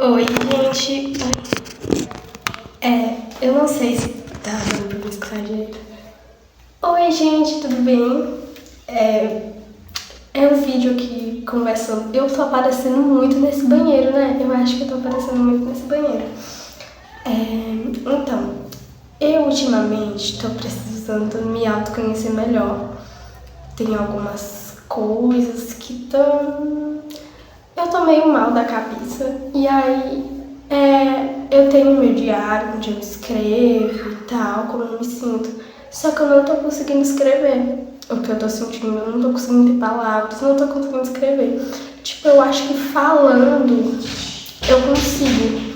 Oi, gente. Eu não sei se tá dando pra me escutar direito. Oi, gente, tudo bem? É um vídeo aqui conversando. Eu tô aparecendo muito nesse banheiro, né? Eu acho que eu tô aparecendo muito nesse banheiro. Então, eu ultimamente tô precisando me autoconhecer melhor. Tem algumas coisas que estão. Eu tô meio mal da cabeça. E aí, eu tenho meu diário onde eu escrevo e tal, como eu me sinto. Só que eu não tô conseguindo escrever o que eu tô sentindo. Eu não tô conseguindo ter palavras, não tô conseguindo escrever. Tipo, eu acho que falando eu consigo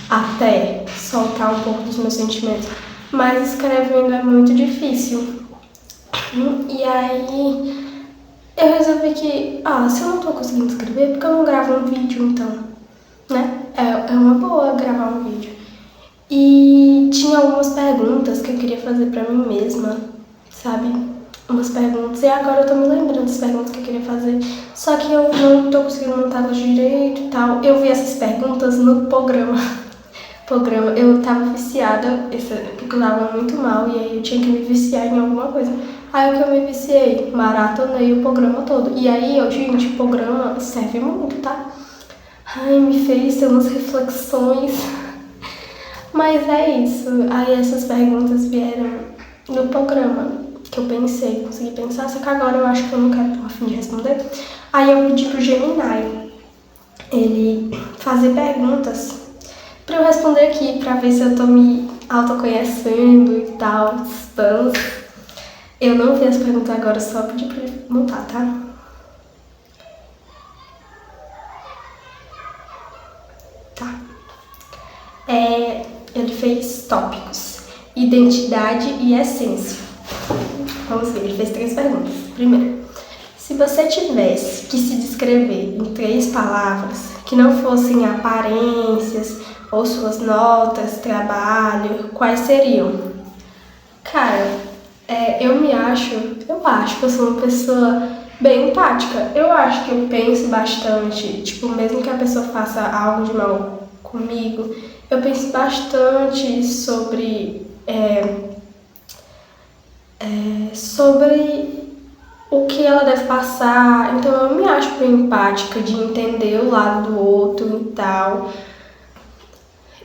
até soltar um pouco dos meus sentimentos. Mas escrevendo é muito difícil. E aí eu resolvi que, se eu não tô conseguindo escrever, por que eu não gravo um vídeo então? Né? É uma boa gravar um vídeo. E tinha algumas perguntas que eu queria fazer pra mim mesma, sabe? Umas perguntas. E agora eu tô me lembrando das perguntas que eu queria fazer. Só que eu não tô conseguindo montá-las direito e tal. Eu vi essas perguntas no programa. Eu tava viciada, porque eu tava muito mal e aí eu tinha que me viciar em alguma coisa. Aí o que eu me viciei? Maratonei o programa todo. E aí, gente, o programa serve muito, tá? Ai, me fez ter umas reflexões. Mas é isso. Aí essas perguntas vieram no programa que eu pensei, consegui pensar, só que agora eu acho que eu não quero tô a fim de responder. Aí eu pedi pro Gemini ele fazer perguntas pra eu responder aqui, pra ver se eu tô me autoconhecendo e tal, distância. Eu não vi as perguntas agora, só pedi pra ele montar, tá? Tá. Ele fez tópicos: identidade e essência. Vamos ver, ele fez 3 perguntas. Primeiro, se você tivesse que se descrever em 3 palavras que não fossem aparências ou suas notas, trabalho, quais seriam? Cara, eu acho que eu sou uma pessoa bem empática. Eu acho que eu penso bastante, tipo, mesmo que a pessoa faça algo de mal comigo, eu penso bastante sobre o que ela deve passar. Então eu me acho bem empática de entender o lado do outro e tal.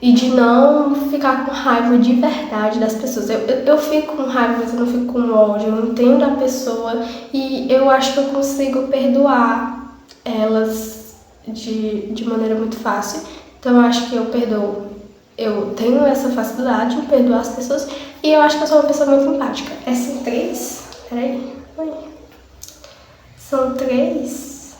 E de não ficar com raiva de verdade das pessoas. Eu fico com raiva, mas eu não fico com ódio. Eu entendo a pessoa e eu acho que eu consigo perdoar elas de maneira muito fácil. Então eu acho que eu perdoo. Eu tenho essa facilidade de perdoar as pessoas e eu acho que eu sou uma pessoa muito empática. São 3? Peraí. São 3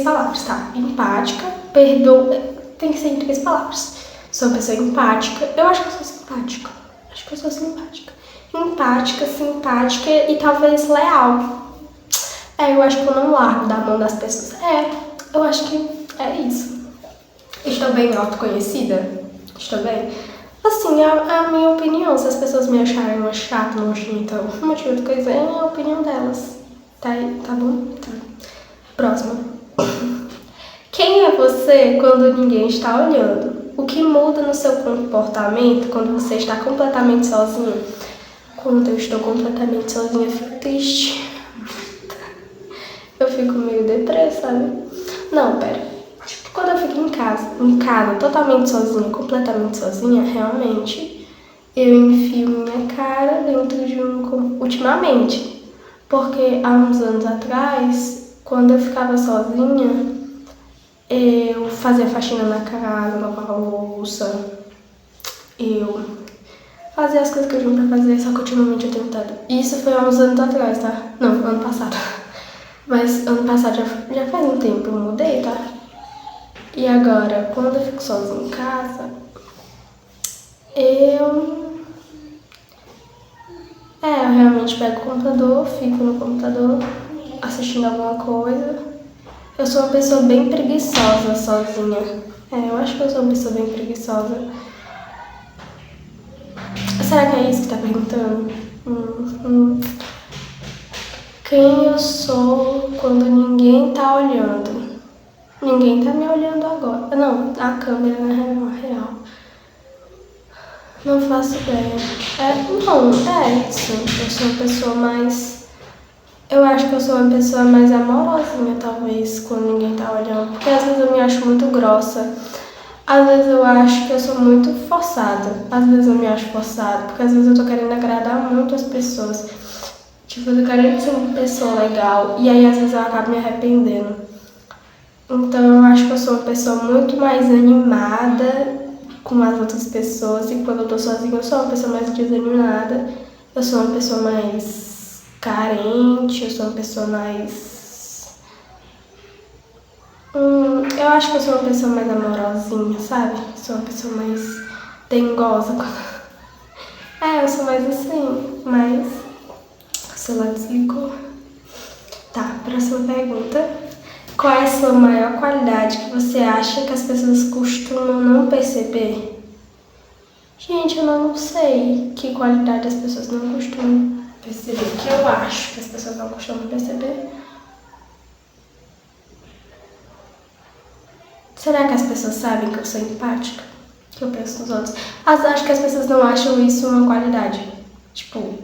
palavras, tá? Empática, perdoa. Tem que ser em 3 palavras. Sou uma pessoa empática. Eu acho que eu sou simpática. Acho que eu sou simpática. Empática, simpática e talvez leal. Eu acho que eu não largo da mão das pessoas. Eu acho que é isso. Estou bem autoconhecida? Estou bem? Assim, é a minha opinião. Se as pessoas me acharem uma chata, nojenta, um monte de outra coisa, é a opinião delas. Tá bom? Tá. Próxima. Quem é você quando ninguém está olhando? O que muda no seu comportamento quando você está completamente sozinho? Quando eu estou completamente sozinha, eu fico triste. Eu fico meio depressa, sabe? Não, pera. Tipo, quando eu fico em casa, totalmente sozinha, completamente sozinha, realmente, eu enfio minha cara dentro de ultimamente. Porque há uns anos atrás, quando eu ficava sozinha, eu fazia faxina na casa, lavava louça, eu fazia as coisas que eu tinha pra fazer, só que ultimamente eu tenho tentado. Isso foi há uns anos atrás, tá? Não, ano passado. Mas ano passado já faz um tempo eu mudei, tá? E agora, quando eu fico sozinha em casa, eu realmente pego o computador, fico no computador assistindo alguma coisa. Eu sou uma pessoa bem preguiçosa sozinha. Eu acho que eu sou uma pessoa bem preguiçosa. Será que é isso que tá perguntando? Quem eu sou quando ninguém tá olhando? Ninguém tá me olhando agora. Não, a câmera na real. Não faço ideia. Não, é isso. Eu sou uma pessoa mais... Eu acho que eu sou uma pessoa mais amorosinha, talvez, quando ninguém tá olhando. Porque às vezes eu me acho muito grossa. Às vezes eu acho que eu sou muito forçada. Às vezes eu me acho forçada. Porque às vezes eu tô querendo agradar muito as pessoas. Tipo, eu tô querendo ser uma pessoa legal. E aí às vezes eu acabo me arrependendo. Então eu acho que eu sou uma pessoa muito mais animada com as outras pessoas. E quando eu tô sozinha eu sou uma pessoa mais desanimada. Eu sou uma pessoa mais carente. Eu sou uma pessoa mais... eu acho que eu sou uma pessoa mais amorosinha, sabe? Sou uma pessoa mais dengosa. Eu sou mais assim, mas... O celular desligou. Tá, próxima pergunta. Qual é a sua maior qualidade que você acha que as pessoas costumam não perceber? Gente, eu não sei que qualidade as pessoas não costumam perceber. Que eu acho que as pessoas não costumam perceber. Será que as pessoas sabem que eu sou empática? Que eu penso nos outros? Acho que as pessoas não acham isso uma qualidade. Tipo,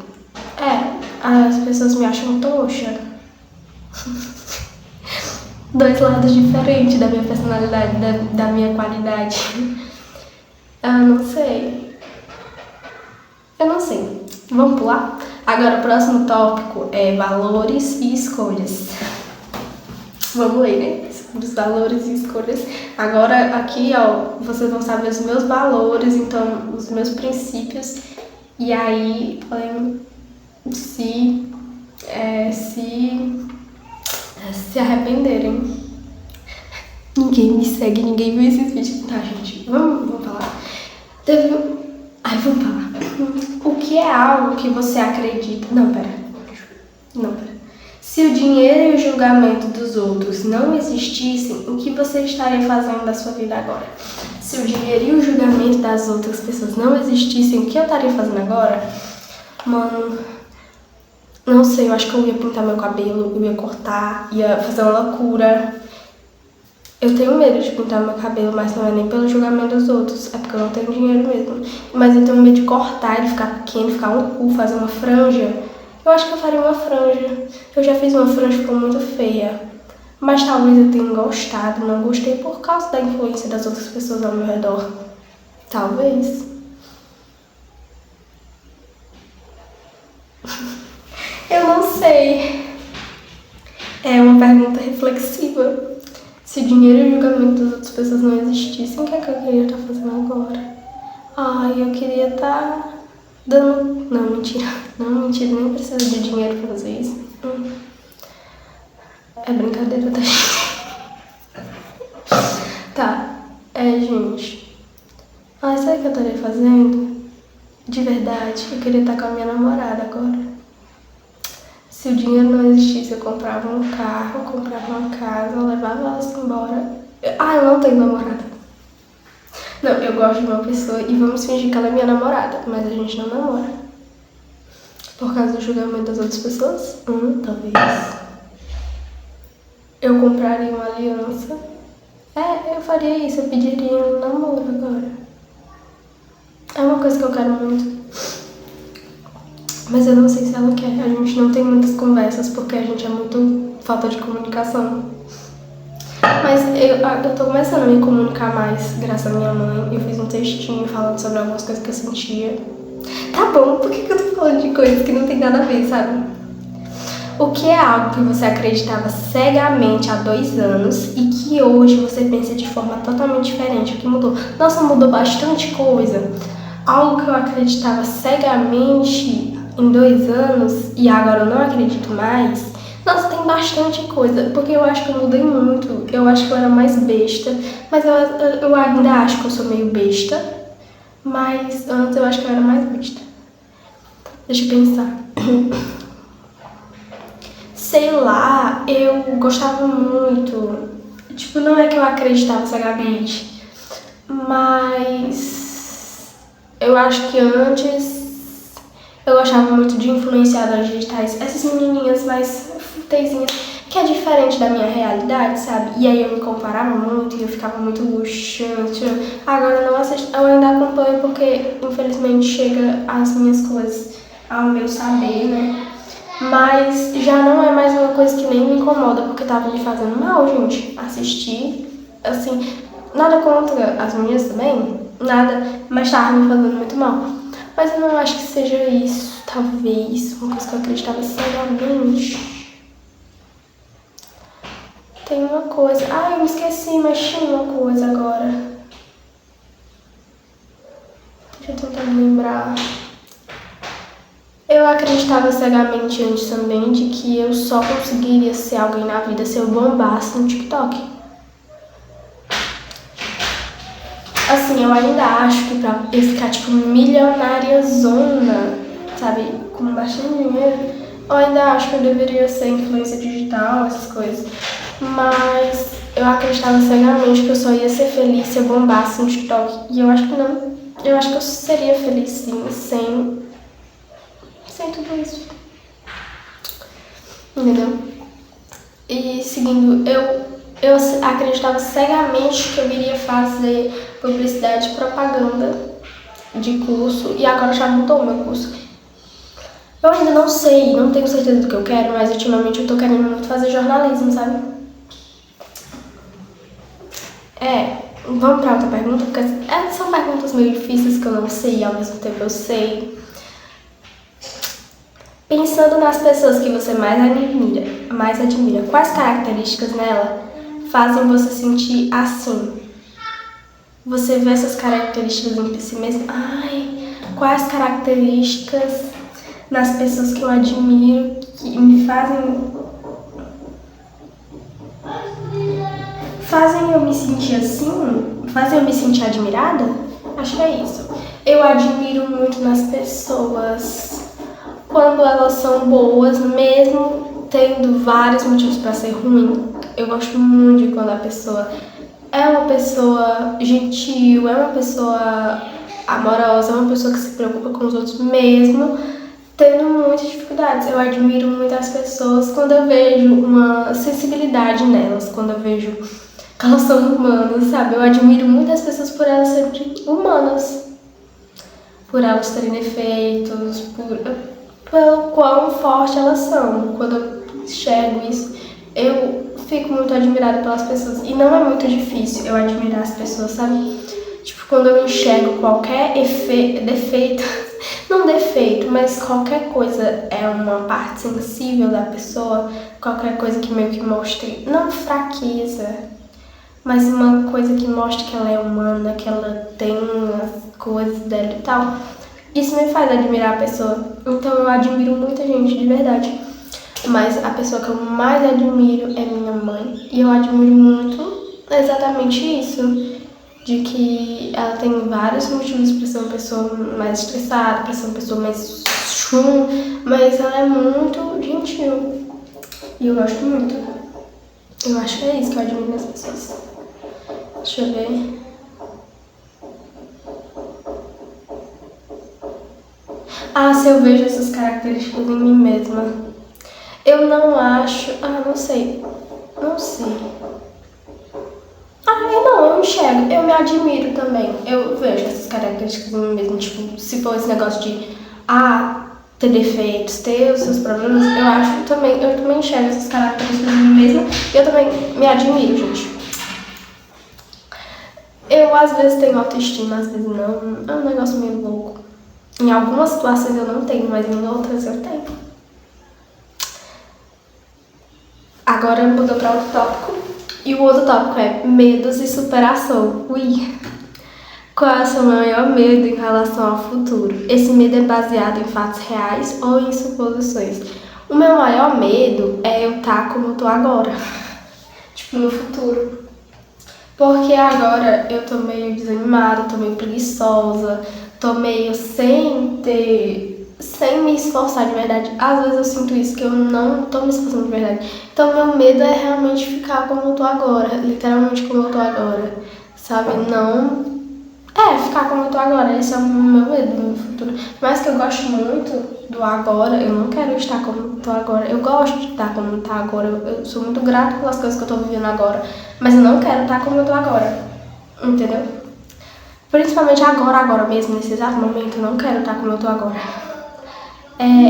as pessoas me acham trouxa. Dois lados diferentes da minha personalidade, da minha qualidade. Eu não sei. Vamos pular? Agora o próximo tópico é valores e escolhas. Vamos ler, né? Dos valores e escolhas. Agora aqui, ó, vocês vão saber os meus valores, então os meus princípios. E aí podem se arrependerem. Ninguém me segue, ninguém viu esses vídeos. Tá, gente, vamos falar. Vamos falar. O que é algo que você acredita? Não, pera. Se o dinheiro e o julgamento dos outros não existissem, o que você estaria fazendo da sua vida agora? Se o dinheiro e o julgamento das outras pessoas não existissem, o que eu estaria fazendo agora? Mano, não sei, eu acho que eu ia pintar meu cabelo, eu ia cortar, ia fazer uma loucura. Eu tenho medo de pintar meu cabelo, mas não é nem pelo julgamento dos outros, é porque eu não tenho dinheiro mesmo. Mas eu tenho medo de cortar, ele ficar pequeno, ficar um cu, fazer uma franja. Eu acho que eu faria uma franja. Eu já fiz uma franja, ficou muito feia. Mas talvez eu tenha gostado, não gostei por causa da influência das outras pessoas ao meu redor. Talvez. Eu não sei. É uma pergunta reflexiva. Se o dinheiro e o julgamento das outras pessoas não existissem, o que é que eu queria estar fazendo agora? Eu queria estar dando... Não, mentira, nem preciso de dinheiro pra fazer isso. É brincadeira, tá? Tá, gente. Sabe o que eu estaria fazendo? De verdade, eu queria estar com a minha namorada agora. Se o dinheiro não existisse, eu comprava um carro, eu comprava uma casa, eu levava elas embora. Eu não tenho namorada. Não, eu gosto de uma pessoa e vamos fingir que ela é minha namorada, mas a gente não namora. Por causa do julgamento das outras pessoas? Talvez. Eu compraria uma aliança. Eu faria isso, eu pediria um namoro agora. É uma coisa que eu quero muito. Mas eu não sei se ela quer. A gente não tem muitas conversas porque a gente é muito falta de comunicação. Mas eu tô começando a me comunicar mais, graças à minha mãe. Eu fiz um textinho falando sobre algumas coisas que eu sentia. Tá bom, por que eu tô falando de coisas que não tem nada a ver, sabe? O que é algo que você acreditava cegamente há 2 anos e que hoje você pensa de forma totalmente diferente? O que mudou? Nossa, mudou bastante coisa. Algo que eu acreditava cegamente em 2 anos e agora eu não acredito mais. Nossa, tem bastante coisa, porque eu acho que eu mudei muito. Eu acho que eu era mais besta, mas eu ainda acho que eu sou meio besta. Mas antes eu acho que eu era mais besta. Deixa eu pensar. Sei lá, eu gostava muito. Tipo, não é que eu acreditava cegamente, mas eu acho que antes eu gostava muito de influenciadoras digitais. Essas menininhas mais fúteizinhas que é diferente da minha realidade, sabe? E aí eu me comparava muito e eu ficava muito luxante. Agora eu não assisto, eu ainda acompanho porque infelizmente chega as minhas coisas ao meu saber, né? Mas já não é mais uma coisa que nem me incomoda, porque tava me fazendo mal, gente, assistir. Assim, nada contra as meninas também, nada, mas tava me fazendo muito mal. Mas eu não acho que seja isso, talvez, uma coisa que eu acreditava cegamente. Tem uma coisa, eu me esqueci, mas tinha uma coisa agora. Deixa eu tentar me lembrar. Eu acreditava cegamente antes também de que eu só conseguiria ser alguém na vida se eu bombasse no TikTok. Assim, eu ainda acho que pra eu ficar, tipo, milionária zona, sabe, com bastante dinheiro, eu ainda acho que eu deveria ser influência digital, essas coisas. Mas eu acreditava cegamente que eu só ia ser feliz se eu bombasse no TikTok. E eu acho que não. Eu acho que eu seria feliz sim, sem tudo isso. Entendeu? E seguindo, eu acreditava cegamente que eu iria fazer publicidade e propaganda de curso. E agora já mudou o meu curso. Eu ainda não sei, não tenho certeza do que eu quero, mas ultimamente eu tô querendo muito fazer jornalismo, sabe? Vamos pra outra pergunta, porque são perguntas meio difíceis que eu não sei e ao mesmo tempo eu sei. Pensando nas pessoas que você mais admira, quais características nela fazem você sentir assim? Você vê essas características em si mesmo? Quais características nas pessoas que eu admiro que me fazem eu me sentir assim? Fazem eu me sentir admirada? Acho que é isso. Eu admiro muito nas pessoas quando elas são boas, mesmo tendo vários motivos para ser ruim. Eu gosto muito de quando a pessoa é uma pessoa gentil, é uma pessoa amorosa, é uma pessoa que se preocupa com os outros mesmo tendo muitas dificuldades. Eu admiro muito as pessoas quando eu vejo uma sensibilidade nelas, quando eu vejo que elas são humanas, sabe? Eu admiro muito as pessoas por elas serem humanas, por elas terem defeitos, pelo quão forte elas são. Quando eu enxergo isso, eu fico muito admirada pelas pessoas. E não é muito difícil eu admirar as pessoas, sabe? Tipo, quando eu enxergo qualquer defeito, não defeito, mas qualquer coisa é uma parte sensível da pessoa, qualquer coisa que meio que mostre, não fraqueza, mas uma coisa que mostre que ela é humana, que ela tem as coisas dela e tal. Isso me faz admirar a pessoa. Então eu admiro muita gente, de verdade. Mas a pessoa que eu mais admiro é minha mãe. E eu admiro muito exatamente isso. De que ela tem vários motivos para ser uma pessoa mais estressada, para ser uma pessoa mais chum, mas ela é muito gentil. E eu gosto muito. Eu acho que é isso que eu admiro nas pessoas. Deixa eu ver. Se eu vejo essas características em mim mesma. Eu não acho. Não sei. Não sei. Eu enxergo. Eu me admiro também. Eu vejo essas características em mim mesma. Tipo, se for esse negócio de ter defeitos, ter os seus problemas, eu também enxergo essas características em mim mesma. E eu também me admiro, gente. Eu às vezes tenho autoestima, às vezes não. É um negócio meio louco. Em algumas situações eu não tenho, mas em outras eu tenho. Agora mudou para outro tópico. E o outro tópico é medos e superação. Qual é o seu maior medo em relação ao futuro? Esse medo é baseado em fatos reais ou em suposições? O meu maior medo é eu estar como eu tô agora. Tipo, no futuro. Porque agora eu tô meio desanimada, tô meio preguiçosa, tô meio sem me esforçar de verdade. Às vezes eu sinto isso, que eu não tô me esforçando de verdade. Então meu medo é realmente ficar como eu tô agora, literalmente como eu tô agora, sabe? Não Ficar como eu tô agora, esse é o meu medo do meu futuro. Mas que eu gosto muito do agora, eu não quero estar como eu tô agora. Eu gosto de estar como eu tô agora, eu sou muito grata pelas coisas que eu tô vivendo agora. Mas eu não quero estar como eu tô agora, entendeu? Principalmente agora mesmo, nesse exato momento, eu não quero estar como eu tô agora.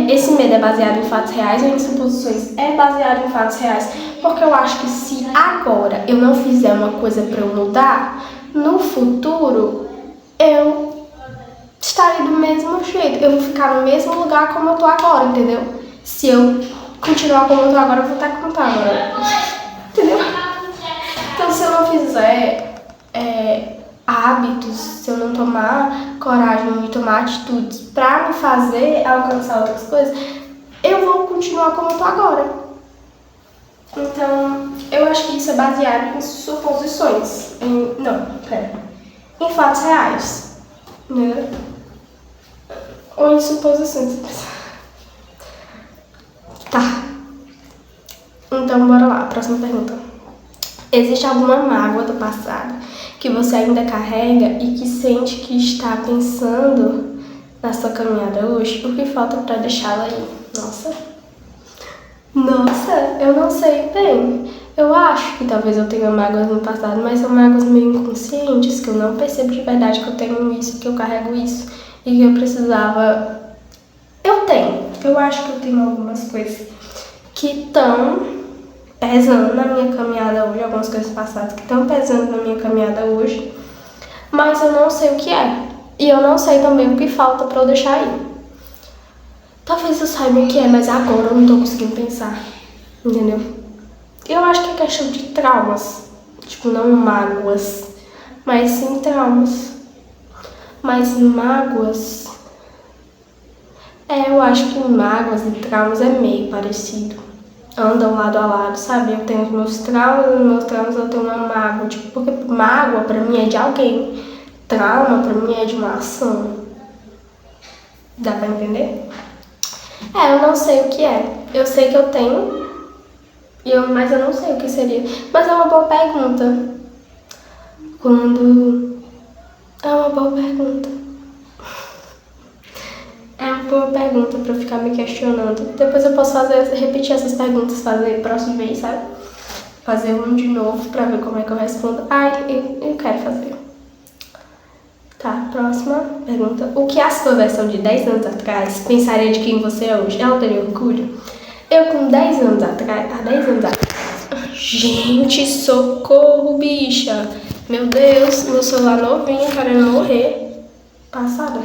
Esse medo é baseado em fatos reais ou em suposições? É baseado em fatos reais, porque eu acho que se agora eu não fizer uma coisa pra eu mudar, no futuro eu estarei do mesmo jeito, eu vou ficar no mesmo lugar como eu tô agora, entendeu? Se eu continuar como eu tô agora, eu vou estar como eu tô agora, entendeu? Então se eu não fizer hábitos, se eu não tomar coragem de tomar atitudes pra me fazer alcançar outras coisas, eu vou continuar como eu tô agora. Então, eu acho que isso é baseado em suposições. Em fatos reais, né? Ou em suposições. Tá. Então, bora lá. Próxima pergunta. Existe alguma mágoa do passado que você ainda carrega e que sente que está pensando na sua caminhada hoje? O que falta pra deixá-la aí? Nossa, eu não sei bem. Eu acho que talvez eu tenha mágoas no passado, mas são mágoas meio inconscientes, que eu não percebo de verdade que eu tenho isso, que eu carrego isso e que eu precisava. Eu acho que eu tenho algumas coisas que estão pesando na minha caminhada hoje, algumas coisas passadas que estão pesando na minha caminhada hoje, mas eu não sei o que é. E eu não sei também o que falta pra eu deixar aí. Talvez eu saiba o que é, mas agora eu não tô conseguindo pensar, entendeu? Eu acho que é questão de traumas, tipo, não mágoas, mas sim traumas. Mas mágoas, eu acho que mágoas e traumas é meio parecido. Andam lado a lado, sabe? Eu tenho os meus traumas, e nos meus traumas eu tenho uma mágoa, tipo, porque mágoa pra mim é de alguém, trauma pra mim é de uma ação. Dá pra entender? Eu não sei o que é. Eu sei que eu tenho, mas eu não sei o que seria. Mas é uma boa pergunta. É uma boa pergunta. É uma boa pergunta pra eu ficar me questionando. Depois eu posso repetir essas perguntas, fazer próximo mês, sabe? Fazer um de novo pra ver como é que eu respondo. Eu quero fazer. Tá, próxima pergunta. O que a sua versão de 10 anos atrás pensaria de quem você é hoje? Ela teria orgulho? Eu com 10 anos atrás... Gente, socorro, bicha. Meu Deus, meu celular novinho, querendo morrer. Passada.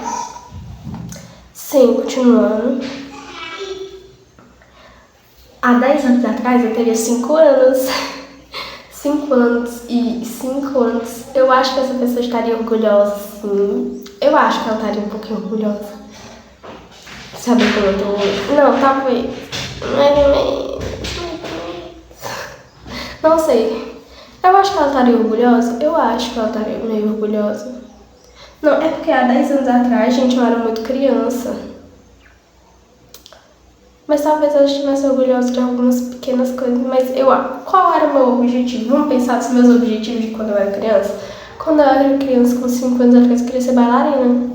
Sim, continuando. Há 10 anos atrás eu teria 5 anos. 5 anos e 5 anos. Eu acho que essa pessoa estaria orgulhosa, sim. Eu acho que ela estaria um pouquinho orgulhosa. Sabe como eu tô hoje? Não, talvez. Não sei. Eu acho que ela estaria orgulhosa. Eu acho que ela estaria meio orgulhosa. Não, é porque há 10 anos atrás, gente, eu era muito criança. Mas talvez ela estivesse orgulhosa de algumas pequenas coisas. Mas qual era o meu objetivo? Vamos pensar nos meus objetivos de quando eu era criança? Quando eu era criança, com 5 anos atrás, eu queria ser bailarina.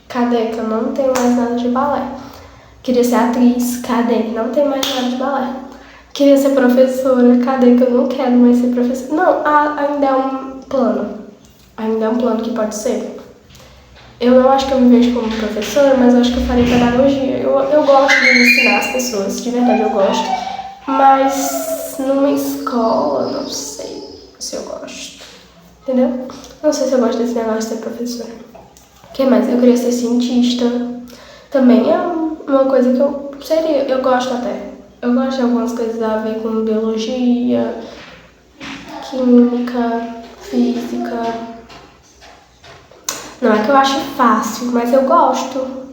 Cadê? Que eu não tenho mais nada de balé. Queria ser atriz. Cadê? Não tenho mais nada de balé. Queria ser professora. Cadê? Que eu não quero mais ser professora. Não, ainda é um plano. Ainda é um plano que pode ser. Eu não acho que eu me vejo como professora, mas eu acho que eu farei pedagogia. Eu gosto de ensinar as pessoas, de verdade eu gosto. Mas numa escola, não sei se eu gosto. Entendeu? Não sei se eu gosto desse negócio de ser professora. O que mais? Eu queria ser cientista. Também é uma coisa que eu seria. Eu gosto até. Eu gosto de algumas coisas a ver com biologia, química, física. Não é que eu acho fácil, mas eu gosto.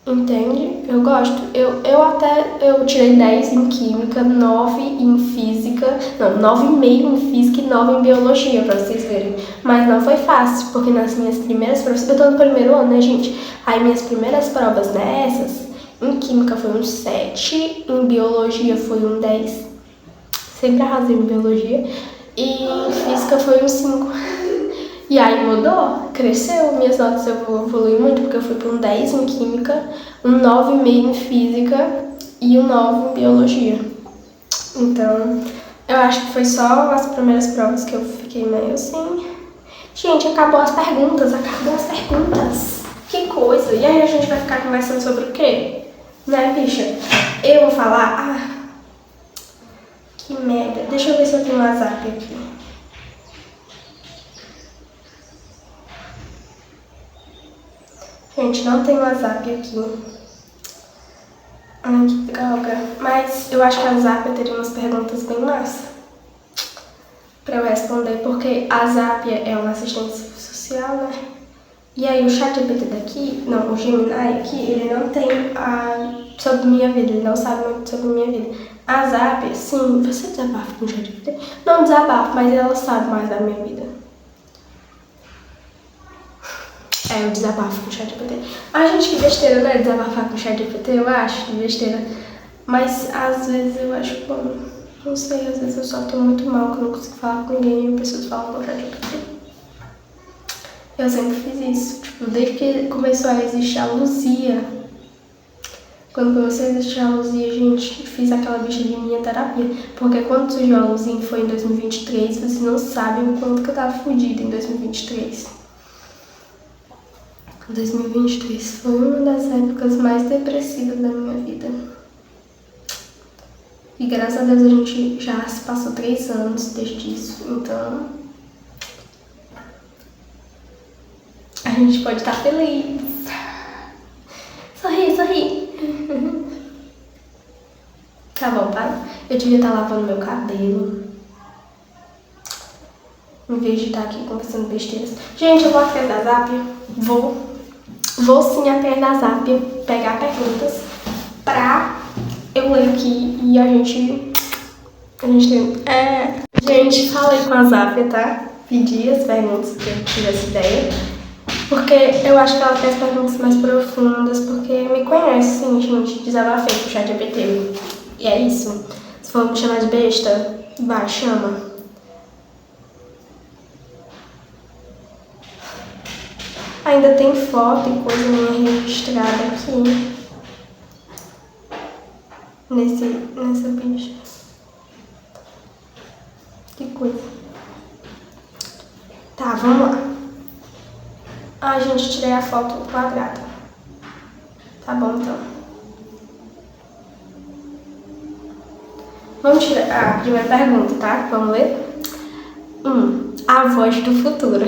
Entende? Eu gosto. Eu tirei 10 em química, 9 em física. Não, 9,5 em física e 9 em biologia, pra vocês verem. Mas não foi fácil, porque nas minhas primeiras provas... Eu tô no primeiro ano, né, gente? Aí minhas primeiras provas nessas, em química foi um 7, em biologia foi um 10. Sempre arrasei em biologia. E em física foi um 5. E aí mudou, cresceu, minhas notas evoluíram muito, porque eu fui para um 10 em Química, um 9,5 em Física e um 9 em Biologia. Então, eu acho que foi só as primeiras provas que eu fiquei meio assim... Gente, acabou as perguntas. Que coisa. E aí a gente vai ficar conversando sobre o quê? Né, bicha? Eu vou falar... que merda. Deixa eu ver se eu tenho um WhatsApp aqui. Gente, não tem WhatsApp aqui. Ai, que droga. Mas eu acho que a Zap teria umas perguntas bem massa pra eu responder, porque a Zap é uma assistente social, né? E aí o ChatGPT daqui, não, o Gemini aqui, ele não tem sobre minha vida, ele não sabe muito sobre minha vida. A Zap, sim, você desabafa com o ChatGPT? Não desabafo, mas ela sabe mais da minha vida. Eu desabafo com o ChatGPT. Ai, gente, que besteira, né? Desabafar com o ChatGPT, eu acho, que besteira. Mas às vezes eu acho bom. Não sei, às vezes eu só tô muito mal, que eu não consigo falar com ninguém e eu preciso falar com o ChatGPT. Eu sempre fiz isso, tipo, desde que começou a existir a Luzia. Quando começou a existir a Luzia, gente, fiz aquela bicha de minha terapia. Porque quando surgiu a Luzia, foi em 2023, vocês não sabem o quanto que eu tava fodida em 2023. 2023 foi uma das épocas mais depressivas da minha vida. E graças a Deus a gente já se passou 3 anos desde isso, então a gente pode estar feliz. Sorri. Tá bom, tá? Eu devia estar lavando meu cabelo, em vez de estar aqui conversando besteiras. Gente, eu vou atrás da Zap, Vou sim atrás da Zap pegar perguntas pra eu ler aqui e a gente gente, falei com a Zap, tá? Pedi as perguntas que eu tivesse ideia. Porque eu acho que ela tem as perguntas mais profundas, porque me conhece, sim, gente, desabafei com o ChatGPT. E é isso. Se for me chamar de besta, vai, chama. Ainda tem foto e coisa minha registrada aqui. Nessa bicha. Que coisa. Tá, vamos lá. Ai, gente, tirei a foto quadrada. Tá bom, então. Vamos tirar a primeira pergunta, tá? Vamos ler? A voz do futuro.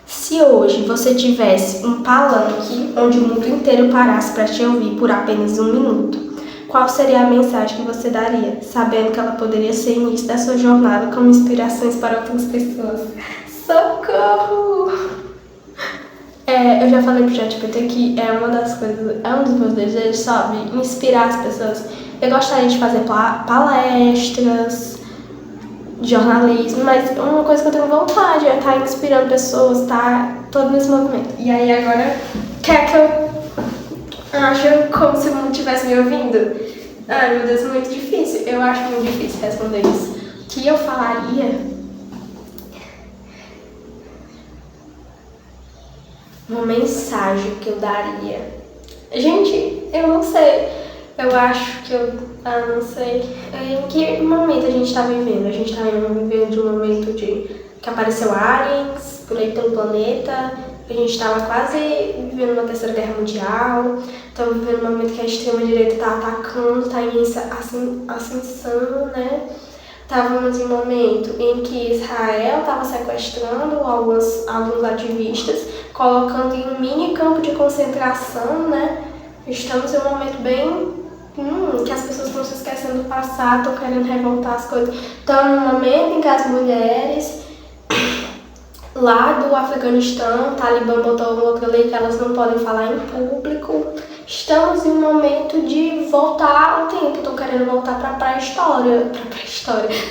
Se hoje você tivesse um palanque onde o mundo inteiro parasse para te ouvir por apenas 1 minuto, qual seria a mensagem que você daria, sabendo que ela poderia ser o início da sua jornada como inspirações para outras pessoas? Socorro! Eu já falei pro ChatGPT que é uma das coisas, é um dos meus desejos, sabe? Inspirar as pessoas. Eu gostaria de fazer palestras, jornalismo, mas uma coisa que eu tenho vontade é estar inspirando pessoas, tá todo nesse movimento. E aí agora, quer que eu acho como se o mundo estivesse me ouvindo? Ai, meu Deus, muito difícil. Eu acho muito difícil responder isso. O que eu falaria? Uma mensagem que eu daria. Gente, eu não sei. Eu acho que não sei. Em que momento a gente tá vivendo? A gente tá vivendo de um momento que apareceu aliens por aí pelo planeta. A gente tava quase vivendo uma terceira guerra mundial. Estamos vivendo um momento que a extrema-direita tá atacando, tá em ascensão, né? Estávamos em um momento em que Israel estava sequestrando alguns ativistas, colocando em um mini campo de concentração, né? Estamos em um momento bem que as pessoas estão se esquecendo do passado, estão querendo revoltar as coisas. Estamos num momento em que as mulheres lá do Afeganistão, o Talibã botou uma outra lei que elas não podem falar em público. Estamos em um momento de voltar ao tempo. Estou querendo voltar para pré-história.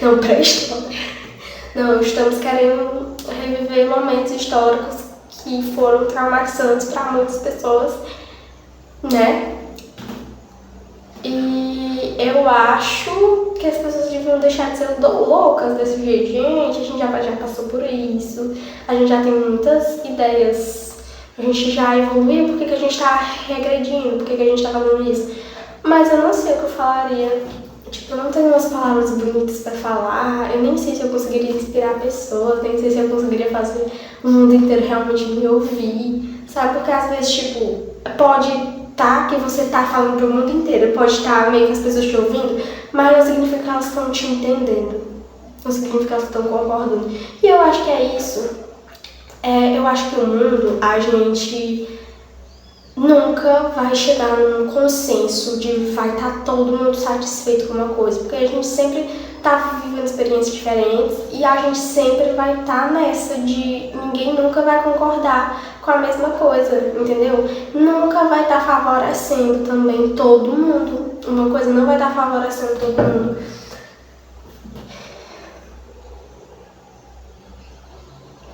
Não, pré-história. Não, estamos querendo reviver momentos históricos que foram traumatizantes para muitas pessoas, né? E eu acho que as pessoas deviam deviam deixar de ser loucas desse jeito. Gente, a gente já passou por isso, a gente já tem muitas ideias, a gente já evoluiu, por que a gente tá regredindo, por que a gente tá fazendo isso? Mas eu não sei o que eu falaria. Tipo, eu não tenho umas palavras bonitas pra falar, eu nem sei se eu conseguiria inspirar pessoas, nem sei se eu conseguiria fazer o mundo inteiro realmente me ouvir, sabe? Porque às vezes, tipo, pode tá que você tá falando pro mundo inteiro, pode estar meio que as pessoas te ouvindo, mas não significa que elas estão te entendendo, não significa que elas estão concordando. E eu acho que é isso. Eu acho que o mundo, a gente nunca vai chegar num consenso de vai estar todo mundo satisfeito com uma coisa, porque a gente sempre tá vivendo experiências diferentes e a gente sempre vai estar nessa de ninguém nunca vai concordar com a mesma coisa, entendeu? Nunca vai estar favorecendo também todo mundo. Uma coisa não vai estar favorecendo todo mundo.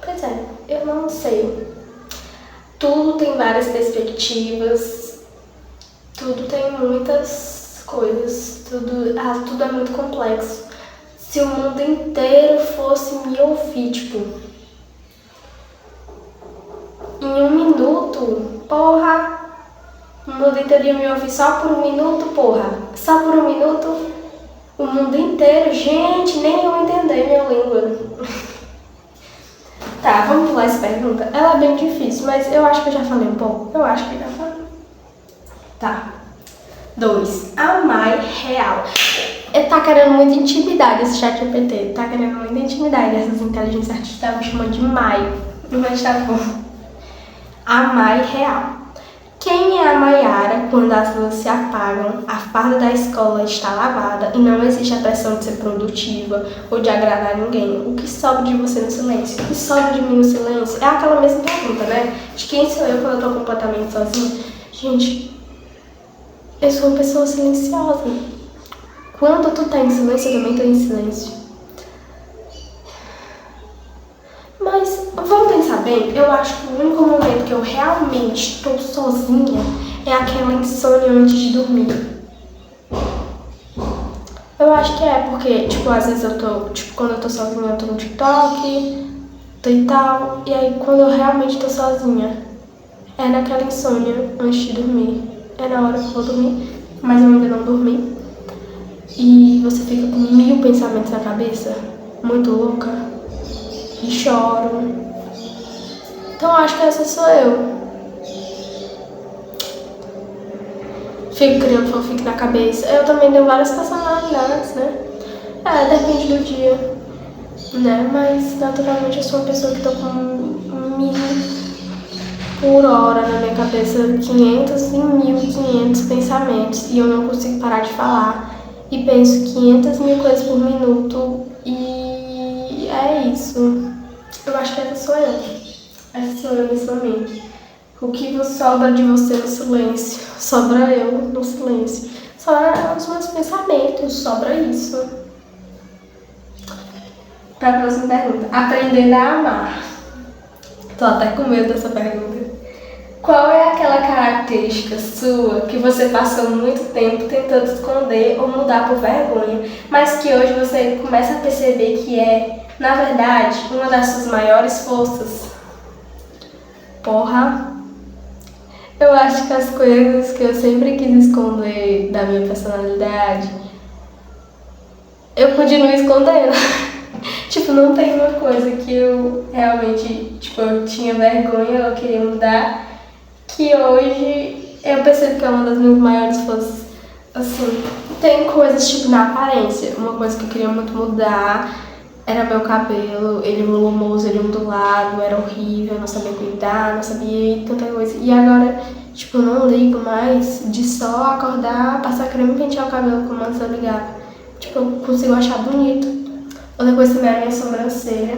Pois é, eu não sei. Tudo tem várias perspectivas, tudo tem muitas coisas, tudo é muito complexo. Se o mundo inteiro fosse me ouvir, tipo, em 1 minuto, porra, o mundo inteiro ia me ouvir só por 1 minuto, porra, só por 1 minuto, o mundo inteiro, gente, nem eu entender minha língua. Tá, vamos pular essa pergunta. Ela é bem difícil, mas eu acho que eu já falei um pouco. Eu acho que já falei. Tá. 2. Amai real. Tá querendo muita intimidade esse ChatGPT. Tá querendo muita intimidade. Essas inteligências artificiais me chamando de Mai. Mas tá bom. Amai real. Quem é a Maiara quando as luzes se apagam, a farda da escola está lavada e não existe a pressão de ser produtiva ou de agradar ninguém? O que sobra de você no silêncio? O que sobra de mim no silêncio? É aquela mesma pergunta, né? De quem sou eu quando eu tô completamente sozinha? Gente, eu sou uma pessoa silenciosa. Quando tu tá em silêncio, eu também tô em silêncio. Mas, vamos pensar bem, eu acho que o único momento que eu realmente estou sozinha é aquela insônia antes de dormir. Eu acho que é, porque, tipo, às vezes eu tô, tipo, quando eu tô sozinha eu tô no TikTok, e tal, e aí quando eu realmente tô sozinha, é naquela insônia antes de dormir. É na hora que eu vou dormir, mas eu ainda não dormi. E você fica com 1000 pensamentos na cabeça, muito louca. E choro. Então acho que essa sou eu. Fico criando fanfic na cabeça. Eu também tenho várias personalidades, né? Depende do dia, né? Mas naturalmente eu sou uma pessoa que tô com 1000 por hora na minha cabeça, 500 e 1500 pensamentos. E eu não consigo parar de falar. E penso 500 mil coisas por minuto. E é isso. Eu acho que essa sou eu. Essa sou eu nesse momento. O que sobra de você no silêncio? Sobra eu no silêncio. Sobra os meus pensamentos, sobra isso. Para a próxima pergunta. Aprender a amar. Tô até com medo dessa pergunta. Qual é aquela característica sua que você passou muito tempo tentando esconder ou mudar por vergonha, mas que hoje você começa a perceber que é, na verdade, uma das suas maiores forças? Porra! Eu acho que as coisas que eu sempre quis esconder da minha personalidade, eu continuo escondendo. Tipo, não tem uma coisa que eu realmente, tipo, eu tinha vergonha, eu queria mudar, que hoje eu percebo que é uma das minhas maiores forças. Assim, tem coisas, tipo, na aparência. Uma coisa que eu queria muito mudar era meu cabelo, ele volumoso, ele ondulado, era horrível, eu não sabia cuidar, não sabia tanta coisa. E agora, tipo, eu não ligo mais de só acordar, passar creme e pentear o cabelo com uma ligada. Tipo, eu consigo achar bonito. Outra coisa também era minha sobrancelha.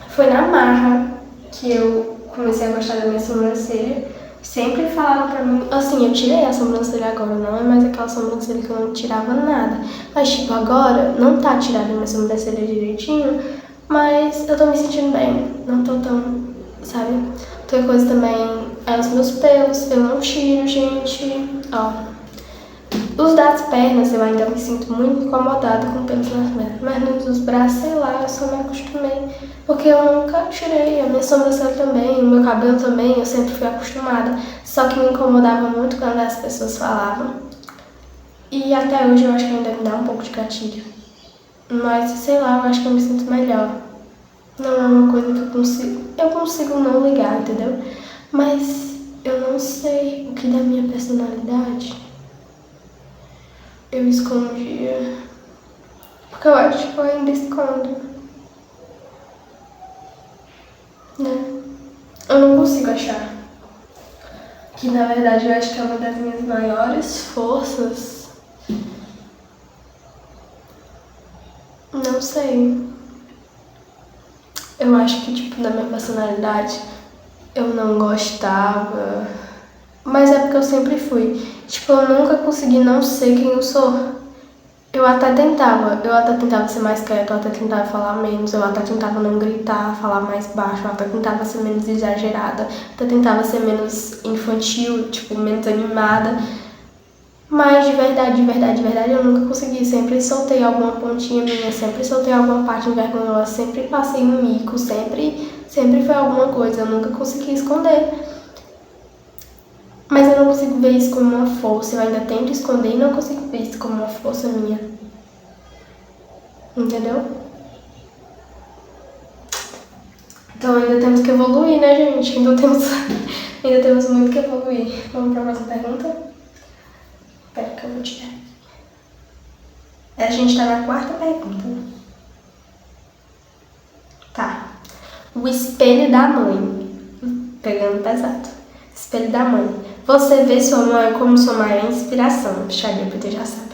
Foi na marra que eu comecei a gostar da minha sobrancelha. Sempre falaram pra mim, assim, eu tirei a sobrancelha agora, não é mais aquela sobrancelha que eu não tirava nada. Mas, tipo, agora não tá tirada a minha sobrancelha direitinho, mas eu tô me sentindo bem, não tô tão, sabe? Outra coisa também é os meus pelos, eu não tiro, gente, ó. Os das pernas eu ainda me sinto muito incomodada com pelos nas pernas, mas nos dos braços, sei lá, eu só me acostumei. Porque eu nunca tirei, a minha sobrancelha também, o meu cabelo também, eu sempre fui acostumada. Só que me incomodava muito quando as pessoas falavam. E até hoje eu acho que ainda me dá um pouco de gatilho. Mas, sei lá, eu acho que eu me sinto melhor. Não é uma coisa que eu consigo não ligar, entendeu? Mas eu não sei o que da minha personalidade eu escondia. Porque eu acho que eu ainda escondo, né? Eu não consigo achar que, na verdade, eu acho que é uma das minhas maiores forças. Não sei. Eu acho que, tipo, da minha personalidade, eu não gostava. Mas é porque eu sempre fui. Tipo, eu nunca consegui não ser quem eu sou. Eu até tentava ser mais quieta, eu até tentava falar menos, eu até tentava não gritar, falar mais baixo, eu até tentava ser menos exagerada, eu até tentava ser menos infantil, tipo, menos animada. Mas de verdade, eu nunca consegui. Sempre soltei alguma pontinha minha, sempre soltei alguma parte envergonhosa, sempre passei um mico, sempre foi alguma coisa, eu nunca consegui esconder. Mas eu não consigo ver isso como uma força, eu ainda tento esconder e não consigo ver isso como uma força minha. Entendeu? Então ainda temos que evoluir, né, gente? Ainda temos muito que evoluir. Vamos para a próxima pergunta? Espera que eu vou tirar. A gente tá na quarta pergunta. Tá. O espelho da mãe. Pegando pesado. Espelho da mãe. Você vê sua mãe como sua maior inspiração. ChatGPT já sabe.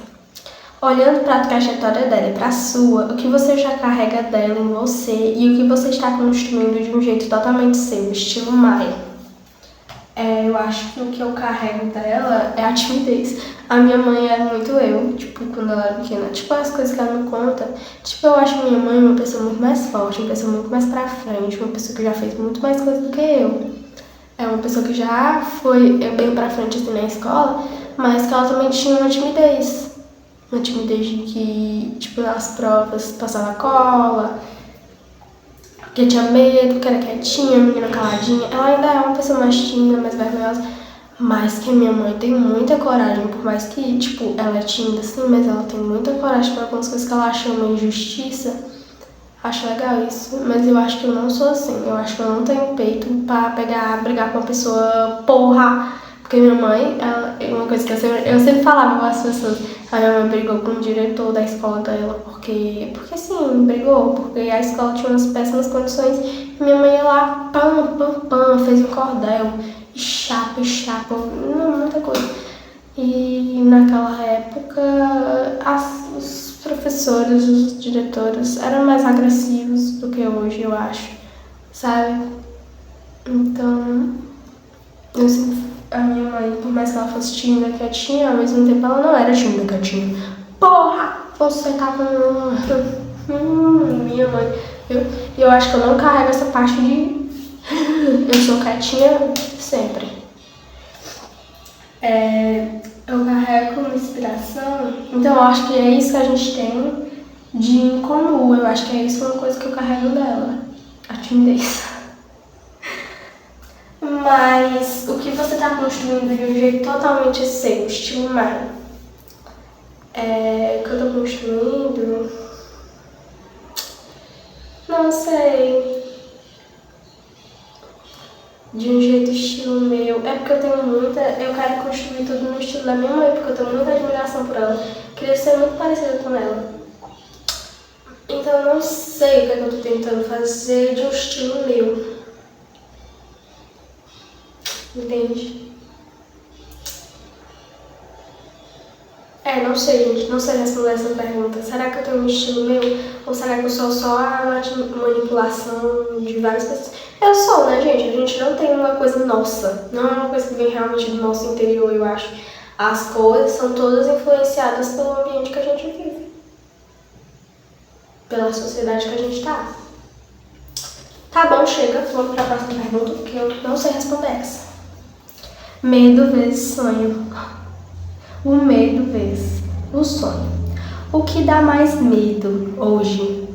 Olhando para a trajetória dela e para a sua, o que você já carrega dela em você e o que você está construindo de um jeito totalmente seu, estilo Maia. Eu acho que o que eu carrego dela é a timidez. A minha mãe é muito eu, tipo, quando ela era pequena. Tipo, as coisas que ela me conta. Tipo, eu acho minha mãe uma pessoa muito mais forte, uma pessoa muito mais pra frente, uma pessoa que já fez muito mais coisas do que eu. É uma pessoa que já foi bem pra frente assim na escola, mas que ela também tinha uma timidez. Uma timidez de que, tipo, nas provas passava cola, que tinha medo, que era quietinha, menina caladinha. Ela ainda é uma pessoa mais tímida, mais vergonhosa, mas que minha mãe tem muita coragem, por mais que, tipo, ela é tímida sim, mas ela tem muita coragem para algumas coisas que ela acha uma injustiça. Acho legal isso, mas eu acho que eu não sou assim. Eu acho que eu não tenho peito pra brigar com uma pessoa porra. Porque minha mãe, uma coisa que eu sempre falava com as pessoas, a minha mãe brigou com o diretor da escola dela, porque sim, brigou, porque a escola tinha umas péssimas condições, e minha mãe ia lá, pam, fez um cordel, e chapa, muita coisa. E naquela época, os professores, os diretores eram mais agressivos do que hoje, eu acho, sabe? Então, eu sempre, a minha mãe, por mais que ela fosse tímida, quietinha, ao mesmo tempo ela não era tímida, quietinha. Porra, você tava minha mãe. Eu acho que eu não carrego essa parte de eu sou quietinha sempre. Eu carrego uma inspiração, então eu acho que é isso que a gente tem de em comum. Eu acho que é isso uma coisa que eu carrego dela, a timidez. Mas o que você tá construindo de um jeito totalmente seu, estilo Maia? O que eu tô construindo? Não sei. De um jeito estilo meu. É porque eu quero construir tudo no estilo da minha mãe, porque eu tenho muita admiração por ela. Queria ser muito parecida com ela. Então eu não sei o que é que eu tô tentando fazer de um estilo meu. Entende? Não sei, gente. Não sei responder essa pergunta. Será que eu tenho um estilo meu? Ou será que eu sou só a manipulação de várias pessoas? Eu sou, né, gente? A gente não tem uma coisa nossa. Não é uma coisa que vem realmente do nosso interior, eu acho. As coisas são todas influenciadas pelo ambiente que a gente vive. Pela sociedade que a gente tá. Tá bom, chega. Vamos pra próxima pergunta, porque eu não sei responder essa. Medo vezes sonho. O medo vezes o sonho. O que dá mais medo hoje?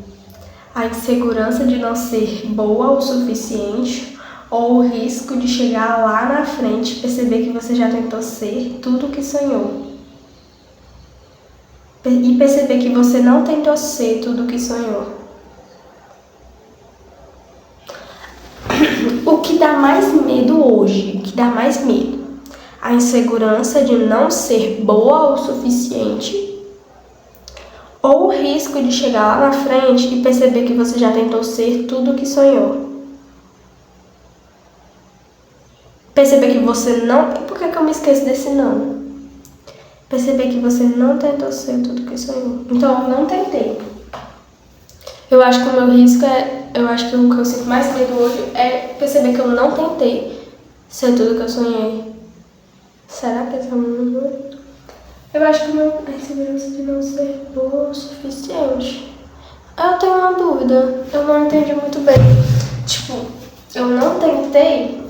A insegurança de não ser boa o suficiente ou o risco de chegar lá na frente e perceber que você já tentou ser tudo o que sonhou? E perceber que você não tentou ser tudo o que sonhou. O que dá mais medo hoje? O que dá mais medo? A insegurança de não ser boa o suficiente ou o risco de chegar lá na frente e perceber que você já tentou ser tudo o que sonhou. Perceber que você não... Por que eu me esqueço desse não? Perceber que você não tentou ser tudo o que sonhou. Então, eu não tentei. Eu acho que o meu risco é... Eu acho que o que eu sinto mais medo hoje é perceber que eu não tentei ser tudo que eu sonhei. Será que esse é o meu? Eu acho que a insegurança de não ser boa o suficiente. Eu tenho uma dúvida. Eu não entendi muito bem. Tipo, eu não tentei.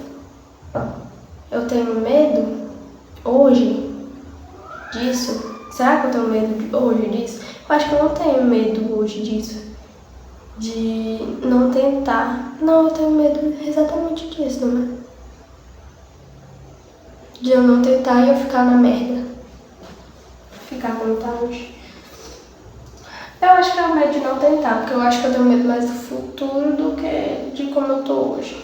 Eu tenho medo hoje disso. Será que eu tenho medo hoje disso? Eu acho que eu não tenho medo hoje disso. De não tentar. Não, eu tenho medo exatamente disso, não é? De eu não tentar e eu ficar na merda. Ficar com vontade. Eu acho que é o medo de não tentar, porque eu acho que eu tenho medo mais do futuro do que de como eu tô hoje.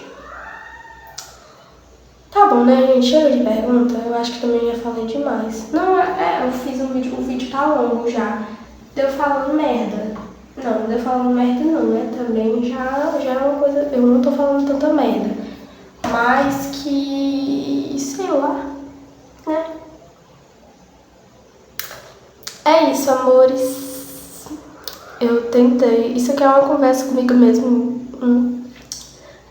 Tá bom, né, gente? Chega de pergunta. Eu acho que também já falei demais. Não, eu fiz um vídeo, o vídeo tá longo já. Deu falando merda. Não, deu falando merda não, né? Também já é uma coisa... Eu não tô falando tanta merda. Mas que... sei lá, né? É isso, amores. Eu tentei. Isso aqui é uma conversa comigo mesmo.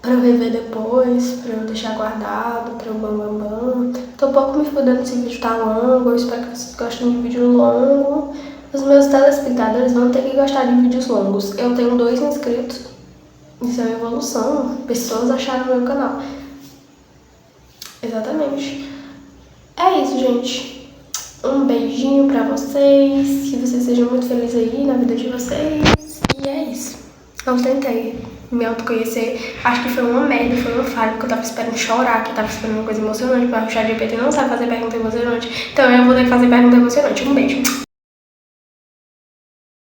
Pra eu rever depois, pra eu deixar guardado, pra eu bam. Tô um pouco me fudendo se o vídeo tá longo. Eu espero que vocês gostem de vídeo longo. Os meus telespectadores vão ter que gostar de vídeos longos. Eu tenho 2 inscritos. Isso é uma evolução. Pessoas acharam no meu canal. Exatamente. É isso, gente. Um beijinho pra vocês. Que vocês sejam muito felizes aí na vida de vocês. E é isso. Eu tentei me autoconhecer. Acho que foi uma merda, foi uma falha, porque eu tava esperando chorar, que eu tava esperando uma coisa emocionante, mas o ChatGPT não sabe fazer pergunta emocionante. Então eu vou ter que fazer pergunta emocionante. Um beijo.